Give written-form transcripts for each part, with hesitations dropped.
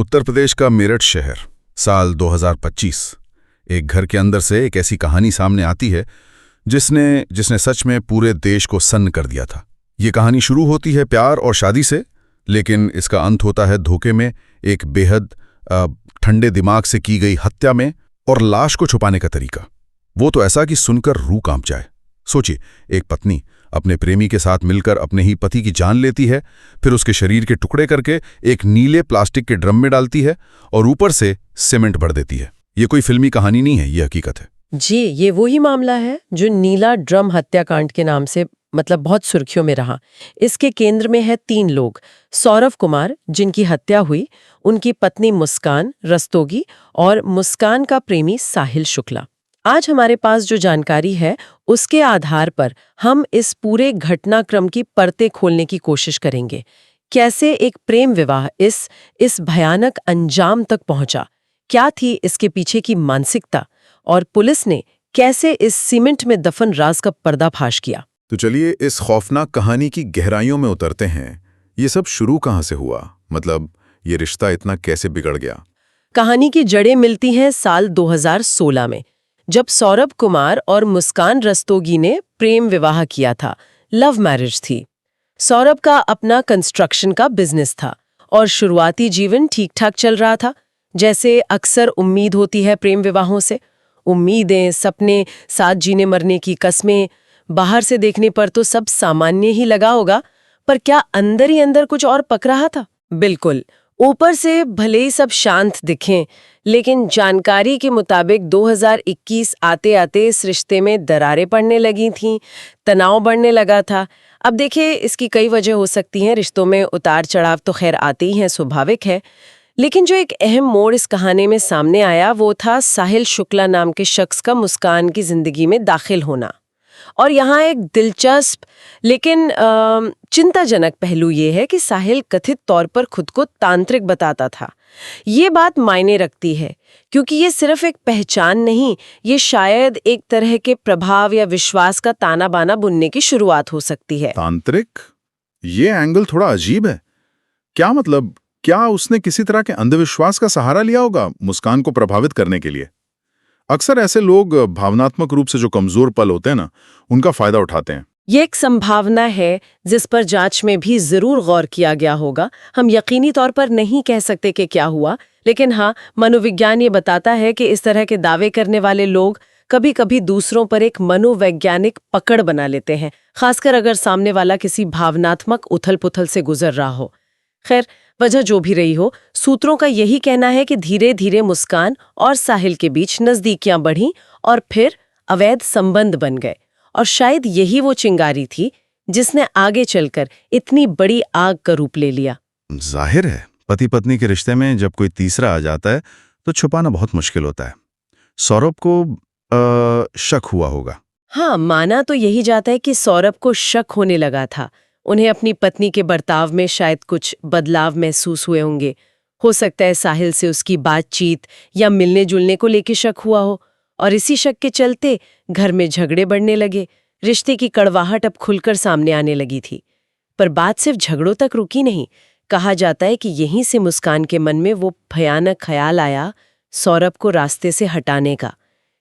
उत्तर प्रदेश का मेरठ शहर, साल 2025। एक घर के अंदर से एक ऐसी कहानी सामने आती है जिसने जिसने सच में पूरे देश को सन्न कर दिया था। ये कहानी शुरू होती है प्यार और शादी से, लेकिन इसका अंत होता है धोखे में, एक बेहद ठंडे दिमाग से की गई हत्या में, और लाश को छुपाने का तरीका वो तो ऐसा कि सुनकर रूह कांप जाए। सोचिए, एक पत्नी अपने प्रेमी के साथ मिलकर अपने ही पति की जान लेती है, फिर उसके शरीर के टुकड़े करके एक नीले प्लास्टिक के ड्रम में डालती है और ऊपर से सीमेंट भर देती है। ये कोई फिल्मी कहानी नहीं है, ये हकीकत है। जी, ये वही मामला है जो नीला ड्रम हत्याकांड के नाम से बहुत सुर्खियों में रहा। इसके केंद्र में है 3 लोग। सौरभ कुमार, जिनकी हत्या हुई, उनकी पत्नी मुस्कान रस्तोगी और मुस्कान का प्रेमी साहिल शुक्ला। आज हमारे पास जो जानकारी है उसके आधार पर हम इस पूरे घटनाक्रम की परतें खोलने की कोशिश करेंगे। कैसे एक प्रेम विवाह इस भयानक अंजाम तक पहुंचा, क्या थी इसके पीछे की मानसिकता, और पुलिस ने कैसे इस सीमेंट में दफन राज का पर्दाफाश किया। तो चलिए इस खौफनाक कहानी की गहराइयों में उतरते हैं। ये सब शुरू कहाँ से हुआ? मतलब ये रिश्ता इतना कैसे बिगड़ गया? कहानी की जड़ें मिलती हैं साल 2016 में, जब सौरभ कुमार और मुस्कान रस्तोगी ने प्रेम विवाह किया था। लव मैरिज थी। सौरभ का अपना कंस्ट्रक्शन का बिजनेस था और शुरुआती जीवन ठीक ठाक चल रहा था, जैसे अक्सर उम्मीद होती है प्रेम विवाहों से। उम्मीदें, सपने, साथ जीने मरने की कस्में। बाहर से देखने पर तो सब सामान्य ही लगा होगा, पर क्या अंदर ही अंदर कुछ और पक रहा था? बिल्कुल। ऊपर से भले ही सब शांत दिखें, लेकिन जानकारी के मुताबिक 2021 आते आते इस रिश्ते में दरारें पड़ने लगी थीं, तनाव बढ़ने लगा था। अब देखिए, इसकी कई वजह हो सकती हैं। रिश्तों में उतार चढ़ाव तो खैर आते ही हैं, स्वाभाविक है। लेकिन जो एक अहम मोड़ इस कहानी में सामने आया वो था साहिल शुक्ला नाम के शख्स का मुस्कान की जिंदगी में दाखिल होना। और यहाँ एक दिलचस्प लेकिन चिंताजनक पहलू ये है कि साहिल कथित तौर पर खुद को तांत्रिक बताता था। ये बात मायने रखती है, क्योंकि ये सिर्फ एक पहचान नहीं, ये शायद एक तरह के प्रभाव या विश्वास का ताना बाना बुनने की शुरुआत हो सकती है। तांत्रिक? ये एंगल थोड़ा अजीब है। क्या मतलब, क्या उसने किसी तरह के अंधविश्वास का सहारा लिया होगा मुस्कान को प्रभावित करने के लिए? अक्सर ऐसे लोग भावनात्मक रूप से जो कमजोर पल होते हैं ना, उनका फायदा उठाते हैं। ये एक संभावना है जिस पर जांच में भी जरूर गौर किया गया होगा। हम यकीनी तौर पर नहीं कह सकते कि क्या हुआ, लेकिन हाँ, मनोविज्ञान ये बताता है कि इस तरह के दावे करने वाले लोग कभी कभी दूसरों पर एक मनोवैज्ञानिक पकड़ बना लेते हैं, खासकर अगर सामने वाला किसी भावनात्मक उथल पुथल से गुजर रहा हो। खैर, वजह जो भी रही हो, सूत्रों का यही कहना है कि धीरे धीरे मुस्कान और साहिल के बीच नजदीकियां बढ़ीं और फिर अवैध संबंध बन गए। और शायद यही वो चिंगारी थी जिसने आगे चलकर इतनी बड़ी आग का रूप ले लिया। जाहिर है, पति पत्नी के रिश्ते में जब कोई तीसरा आ जाता है तो छुपाना बहुत मुश्किल होता है। सौरभ को शक हुआ होगा। हाँ, माना तो यही जाता है कि सौरभ को शक होने लगा था। उन्हें अपनी पत्नी के बर्ताव में शायद कुछ बदलाव महसूस हुए होंगे। हो सकता है साहिल से उसकी बातचीत या मिलने जुलने को लेकर शक हुआ हो, और इसी शक के चलते घर में झगड़े बढ़ने लगे। रिश्ते की कड़वाहट अब खुलकर सामने आने लगी थी। पर बात सिर्फ झगड़ों तक रुकी नहीं। कहा जाता है कि यहीं से मुस्कान के मन में वो भयानक ख्याल आया सौरभ को रास्ते से हटाने का।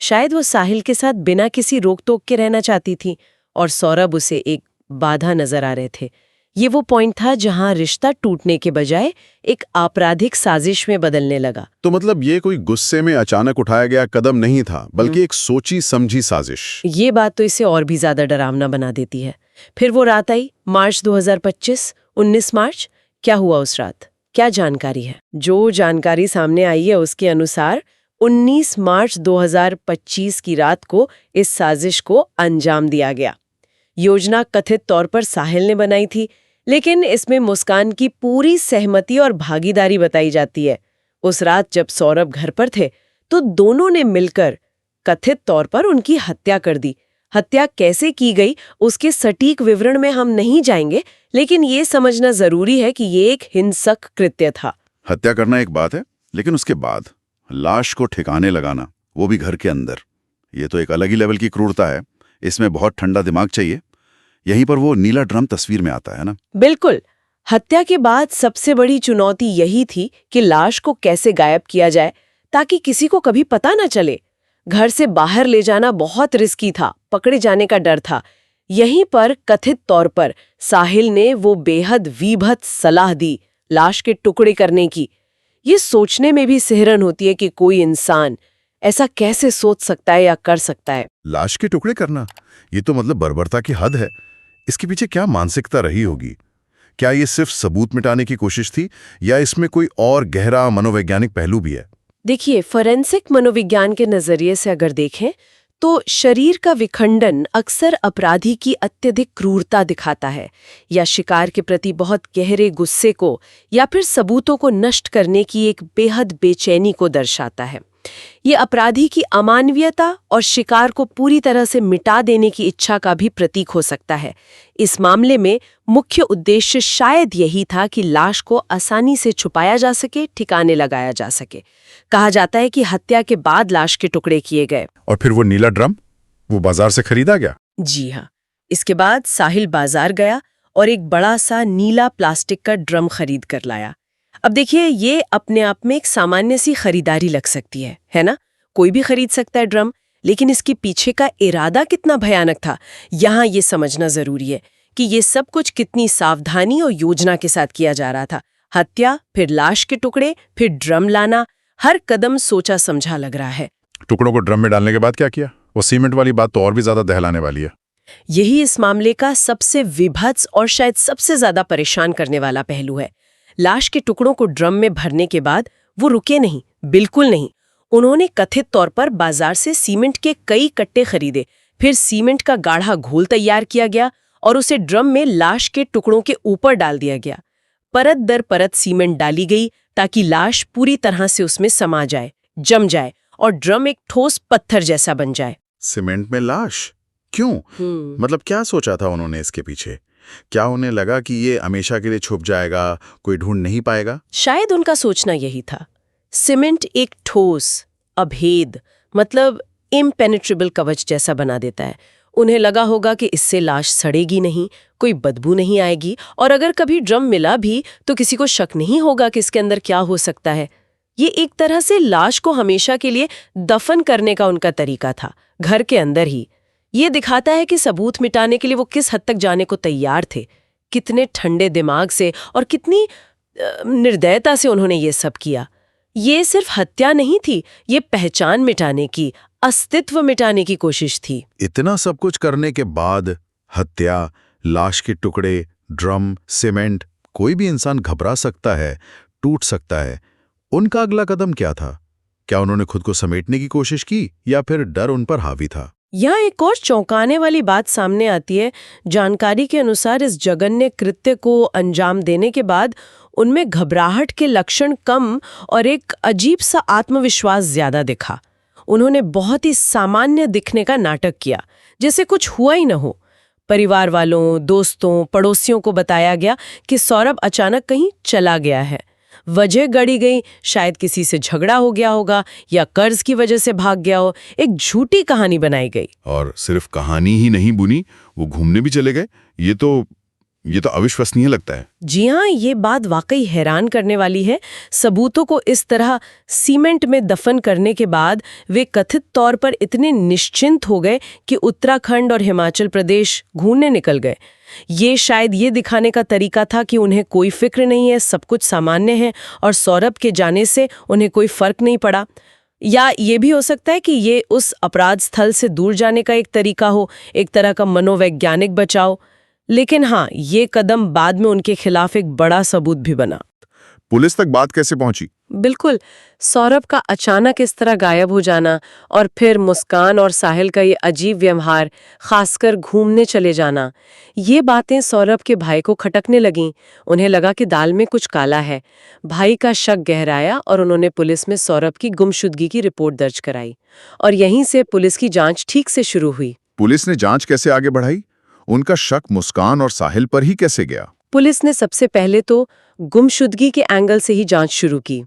शायद वो साहिल के साथ बिना किसी रोक टोक के रहना चाहती थी और सौरभ उसे एक बाधा नजर आ रहे थे। ये वो पॉइंट था जहां रिश्ता टूटने के बजाय एक आपराधिक साजिश में बदलने लगा। तो मतलब ये कोई गुस्से में अचानक उठाया गया कदम नहीं था, बल्कि एक सोची समझी साजिश। ये बात तो इसे और भी ज्यादा डरावना बना देती है। फिर वो रात आई, मार्च 2025, 19 मार्च। क्या हुआ उस रात? क्या जानकारी है? जो जानकारी सामने आई है उसके अनुसार 19 मार्च 2025 की रात को इस साजिश को अंजाम दिया गया। योजना कथित तौर पर साहिल ने बनाई थी, लेकिन इसमें मुस्कान की पूरी सहमति और भागीदारी बताई जाती है। उस रात जब सौरभ घर पर थे तो दोनों ने मिलकर कथित तौर पर उनकी हत्या कर दी। हत्या कैसे की गई उसके सटीक विवरण में हम नहीं जाएंगे, लेकिन ये समझना जरूरी है कि ये एक हिंसक कृत्य था। हत्या करना एक बात है, लेकिन उसके बाद लाश को ठिकाने लगाना, वो भी घर के अंदर, ये तो एक अलग ही लेवल की क्रूरता है। इसमें बहुत ठंडा दिमाग चाहिए। यहीं पर वो नीला ड्रम तस्वीर में आता है ना? बिल्कुल। हत्या के बाद सबसे बड़ी चुनौती यही थी कि लाश को कैसे गायब किया जाए ताकि किसी को कभी पता न चले। घर से बाहर ले जाना बहुत रिस्की था, पकड़े जाने का डर था। यहीं पर कथित तौर पर साहिल ने वो बेहद विभत्स सलाह दी लाश के टुकड़े करने की। ये सोचने में भी सिहरन होती है कि कोई इंसान ऐसा कैसे सोच सकता है या कर सकता है। लाश के टुकड़े करना, ये तो मतलब बर्बरता की हद है। इसके पीछे क्या मानसिकता रही होगी? क्या ये सिर्फ सबूत मिटाने की कोशिश थी या इसमें कोई और गहरा मनोवैज्ञानिक पहलू भी है? देखिए, फोरेंसिक मनोविज्ञान के नजरिए से अगर देखें तो शरीर का विखंडन अक्सर अपराधी की अत्यधिक क्रूरता दिखाता है या शिकार के प्रति बहुत गहरे गुस्से को या फिर सबूतों को नष्ट करने की एक बेहद बेचैनी को दर्शाता है। ये अपराधी की अमानवीयता और शिकार को पूरी तरह से मिटा देने की इच्छा का भी प्रतीक हो सकता है। इस मामले में मुख्य उद्देश्य शायद यही था कि लाश को आसानी से छुपाया जा सके, ठिकाने लगाया जा सके। कहा जाता है कि हत्या के बाद लाश के टुकड़े किए गए। और फिर वो नीला ड्रम, वो बाजार से खरीदा गया? जी हाँ, इसके बाद साहिल बाजार गया और एक बड़ा सा नीला प्लास्टिक का ड्रम खरीद कर लाया। अब देखिए, ये अपने आप में एक सामान्य सी खरीदारी लग सकती है ना? कोई भी खरीद सकता है ड्रम, लेकिन इसके पीछे का इरादा कितना भयानक था, यहाँ ये समझना जरूरी है कि ये सब कुछ कितनी सावधानी और योजना के साथ किया जा रहा था। हत्या, फिर लाश के टुकड़े, फिर ड्रम लाना, हर कदम सोचा समझा लग रहा है। टुकड़ों को ड्रम में डालने के बाद क्या किया? वो सीमेंट वाली बात तो और भी ज्यादा दहलाने वाली है। यही इस मामले का सबसे विभत्स और शायद सबसे ज्यादा परेशान करने वाला पहलू है। लाश के टुकड़ों को ड्रम में भरने के बाद वो रुके नहीं, बिल्कुल नहीं। उन्होंने कथित तौर पर बाजार से सीमेंट के कई कट्टे खरीदे, फिर सीमेंट का गाढ़ा घोल तैयार किया गया और उसे ड्रम में लाश के टुकड़ों के ऊपर डाल दिया गया। परत दर परत सीमेंट डाली गई ताकि लाश पूरी तरह से उसमें समा जाए, जम जाए और ड्रम एक ठोस पत्थर जैसा बन जाए। सीमेंट में लाश क्यों? मतलब क्या सोचा था उन्होंने इसके पीछे? क्या उन्हें लगा कि ये हमेशा के लिए छुप जाएगा, कोई ढूंढ नहीं पाएगा? शायद उनका सोचना यही था। सीमेंट एक ठोस, अभेद, मतलब इम्पेनेट्रेबल कवच जैसा बना देता है। उन्हें लगा होगा कि इससे लाश सड़ेगी नहीं, कोई बदबू नहीं आएगी और अगर कभी ड्रम मिला भी तो किसी को शक नहीं होगा कि इसके अंदर क्या हो सकता है। ये एक तरह से लाश को हमेशा के लिए दफन करने का उनका तरीका था, घर के अंदर ही। ये दिखाता है कि सबूत मिटाने के लिए वो किस हद तक जाने को तैयार थे, कितने ठंडे दिमाग से और कितनी निर्दयता से उन्होंने ये सब किया। ये सिर्फ हत्या नहीं थी, ये पहचान मिटाने की, अस्तित्व मिटाने की कोशिश थी। इतना सब कुछ करने के बाद हत्या, लाश के टुकड़े, ड्रम, सीमेंट, कोई भी इंसान घबरा सकता है, टूट सकता है। उनका अगला कदम क्या था? क्या उन्होंने खुद को समेटने की कोशिश की या फिर डर उन पर हावी था? यहाँ एक और चौंकाने वाली बात सामने आती है। जानकारी के अनुसार इस जघन्य कृत्य को अंजाम देने के बाद उनमें घबराहट के लक्षण कम और एक अजीब सा आत्मविश्वास ज्यादा दिखा। उन्होंने बहुत ही सामान्य दिखने का नाटक किया, जैसे कुछ हुआ ही न हो। परिवार वालों, दोस्तों, पड़ोसियों को बताया गया कि सौरभ अचानक कहीं चला गया है। वजह गढ़ी गई, शायद किसी से झगड़ा हो गया होगा या कर्ज की वजह से भाग गया हो। एक झूठी कहानी बनाई गई। और सिर्फ कहानी ही नहीं बुनी, वो घूमने भी चले गए। ये तो अविश्वसनीय लगता है। जी हाँ, ये बात वाकई हैरान करने वाली है। सबूतों को इस तरह सीमेंट में दफन करने के बाद वे कथित तौर पर इतने निश्चिंत हो गए कि उत्तराखंड और हिमाचल प्रदेश घूमने निकल गए। ये शायद ये दिखाने का तरीका था कि उन्हें कोई फिक्र नहीं है, सब कुछ सामान्य है और सौरभ के जाने से उन्हें कोई फर्क नहीं पड़ा। या ये भी हो सकता है कि ये उस अपराध स्थल से दूर जाने का एक तरीका हो, एक तरह का मनोवैज्ञानिक बचाव। लेकिन हाँ, ये कदम बाद में उनके खिलाफ एक बड़ा सबूत भी बना। पुलिस तक बात कैसे पहुंची? बिल्कुल, सौरभ का अचानक इस तरह गायब हो जाना और फिर मुस्कान और साहिल का ये अजीब व्यवहार, खासकर घूमने चले जाना, ये बातें सौरभ के भाई को खटकने लगीं। उन्हें लगा कि दाल में कुछ काला है। भाई का शक गहराया और उन्होंने पुलिस में सौरभ की गुमशुदगी की रिपोर्ट दर्ज कराई और यहीं से पुलिस की जांच ठीक से शुरू हुई। पुलिस ने जांच कैसे आगे बढ़ाई? उनका शक मुस्कान और साहिल पर ही कैसे गया? पुलिस ने सबसे पहले तो गुमशुदगी के एंगल से ही जांच शुरू की।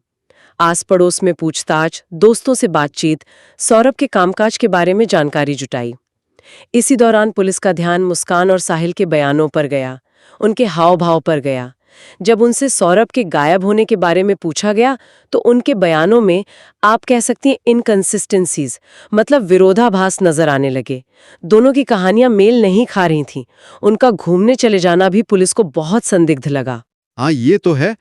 आस पड़ोस में पूछताछ, दोस्तों से बातचीत, सौरभ के कामकाज के बारे में जानकारी जुटाई। इसी दौरान पुलिस का ध्यान मुस्कान और साहिल के बयानों पर गया, उनके हाव भाव पर गया। जब उनसे सौरभ के गायब होने के बारे में पूछा गया तो उनके बयानों में आप कह सकती हैं इनकंसिस्टेंसीज, मतलब विरोधाभास नजर आने लगे। दोनों की कहानियां मेल नहीं खा रही थीं। उनका घूमने चले जाना भी पुलिस को बहुत संदिग्ध लगा। हाँ, ये तो है।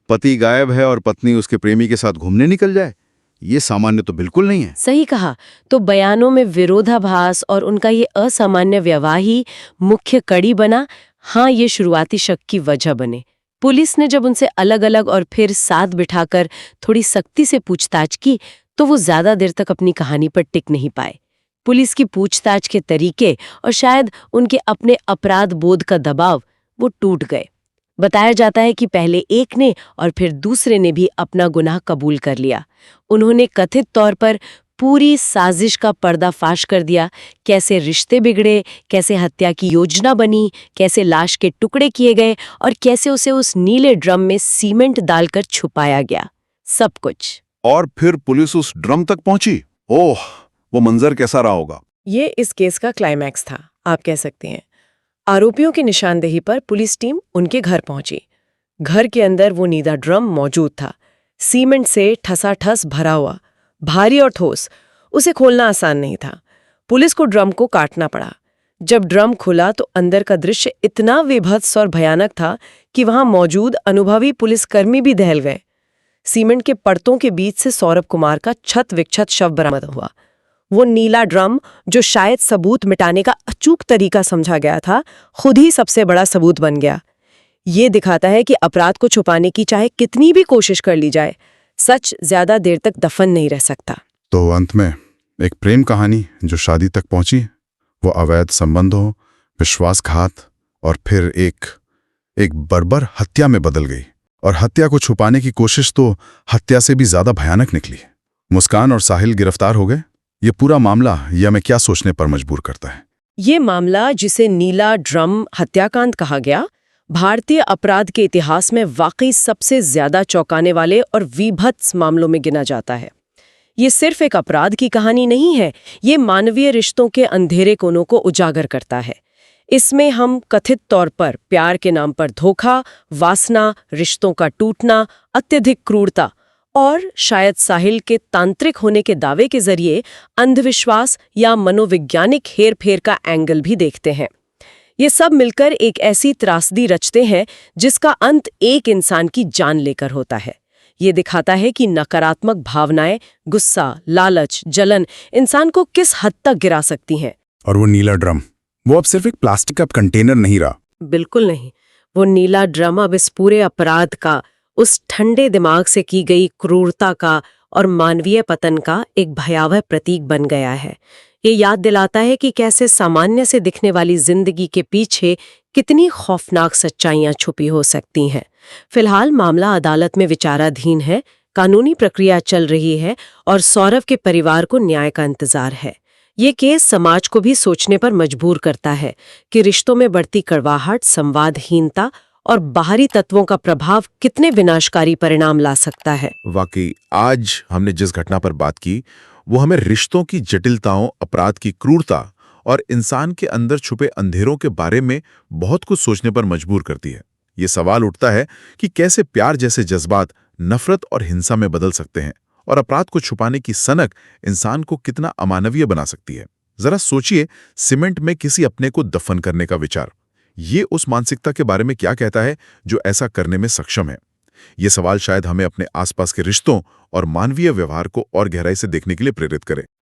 पति गायब है और पत्नी उसके प्रेमी के साथ घूमने निकल जाए, ये सामान्य तो बिल्कुल नहीं है। सही कहा। तो बयानों में विरोधाभास और उनका ये असामान्य व्यवहार ही मुख्य कड़ी बना। हाँ, ये शुरुआती शक की वजह बने। पुलिस ने जब उनसे अलग अलग और फिर साथ बिठाकर थोड़ी सख्ती से पूछताछ की तो वो ज्यादा देर तक अपनी कहानी पर टिक नहीं पाए। पुलिस की पूछताछ के तरीके और शायद उनके अपने अपराध बोध का दबाव वो टूट गए। बताया जाता है कि पहले एक ने और फिर दूसरे ने भी अपना गुनाह कबूल कर लिया। उन्होंने कथित तौर पर पूरी साजिश का पर्दाफाश कर दिया। कैसे रिश्ते बिगड़े, कैसे हत्या की योजना बनी, कैसे लाश के टुकड़े किए गए और कैसे उसे उस नीले ड्रम में सीमेंट डालकर छुपाया गया, सब कुछ। और फिर पुलिस उस ड्रम तक पहुंची। ओह, वो मंजर कैसा रहा होगा। ये इस केस का क्लाइमैक्स था, आप कह सकते हैं। आरोपियों की निशानदेही पर पुलिस टीम उनके घर पहुंची। घर के अंदर वो नीला ड्रम मौजूद था, सीमेंट से ठसाठस भरा हुआ, भारी और ठोस। उसे खोलना आसान नहीं था। पुलिस को ड्रम को काटना पड़ा। जब ड्रम खुला तो अंदर का दृश्य इतना विभत्स और भयानक था कि वहां मौजूद अनुभवी पुलिसकर्मी भी दहल गए। सीमेंट के परतों के बीच से सौरभ कुमार का छत विक्षत शव बरामद हुआ। वो नीला ड्रम, जो शायद सबूत मिटाने का अचूक तरीका समझा गया था, खुद ही सबसे बड़ा सबूत बन गया। ये दिखाता है कि अपराध को छुपाने की चाहे कितनी भी कोशिश कर ली जाए, सच ज्यादा देर तक दफन नहीं रह सकता। तो अंत में एक प्रेम कहानी जो शादी तक पहुंची, वो अवैध संबंधों, विश्वासघात और फिर एक बर्बर हत्या में बदल गई। और हत्या को छुपाने की कोशिश तो हत्या से भी ज्यादा भयानक निकली। मुस्कान और साहिल गिरफ्तार हो गए। ये पूरा मामला ये हमें क्या सोचने पर मजबूर करता है? ये मामला, जिसे नीला ड्रम हत्याकांड कहा गया, भारतीय अपराध के इतिहास में वाकई सबसे ज्यादा चौंकाने वाले और विभत्स मामलों में गिना जाता है। ये सिर्फ एक अपराध की कहानी नहीं है, ये मानवीय रिश्तों के अंधेरे कोनों को उजागर करता है। इसमें हम कथित तौर पर प्यार के नाम पर धोखा, वासना, रिश्तों का टूटना, अत्यधिक क्रूरता और शायद साहिल के तांत्रिक होने के दावे के जरिए अंधविश्वास या मनोवैज्ञानिक हेरफेर का एंगल भी देखते हैं। ये सब मिलकर एक ऐसी त्रासदी रचते हैं जिसका अंत एक इंसान की जान लेकर होता है। ये दिखाता है कि नकारात्मक भावनाएं, गुस्सा, लालच, जलन इंसान को किस हद तक गिरा सकती हैं। और वो नीला ड्रम, वो अब सिर्फ एक प्लास्टिक का कंटेनर नहीं रहा। बिल्कुल नहीं। वो नीला ड्रम अब इस पूरे अपराध का, उस ठंडे दिमाग से की गई क्रूरता का और मानवीय पतन का एक भयावह प्रतीक बन गया है। ये याद दिलाता है कि कैसे सामान्य से दिखने वाली जिंदगी के पीछे कितनी खौफनाक सच्चाइयां छुपी हो सकती हैं। फिलहाल मामला अदालत में विचाराधीन है, कानूनी प्रक्रिया चल रही है और सौरभ के परिवार को न्याय का इंतजार है। ये केस समाज को भी सोचने पर मजबूर करता है कि रिश्तों में बढ़ती कड़वाहट, संवादहीनता और बाहरी तत्वों का प्रभाव कितने विनाशकारी परिणाम ला सकता है। वाकई आज हमने जिस घटना पर बात की वो हमें रिश्तों की जटिलताओं, अपराध की क्रूरता और इंसान के अंदर छुपे अंधेरों के बारे में बहुत कुछ सोचने पर मजबूर करती है। ये सवाल उठता है कि कैसे प्यार जैसे जज्बात नफरत और हिंसा में बदल सकते हैं और अपराध को छुपाने की सनक इंसान को कितना अमानवीय बना सकती है। जरा सोचिए, सीमेंट में किसी अपने को दफन करने का विचार, ये उस मानसिकता के बारे में क्या कहता है जो ऐसा करने में सक्षम है। ये सवाल शायद हमें अपने आसपास के रिश्तों और मानवीय व्यवहार को और गहराई से देखने के लिए प्रेरित करे।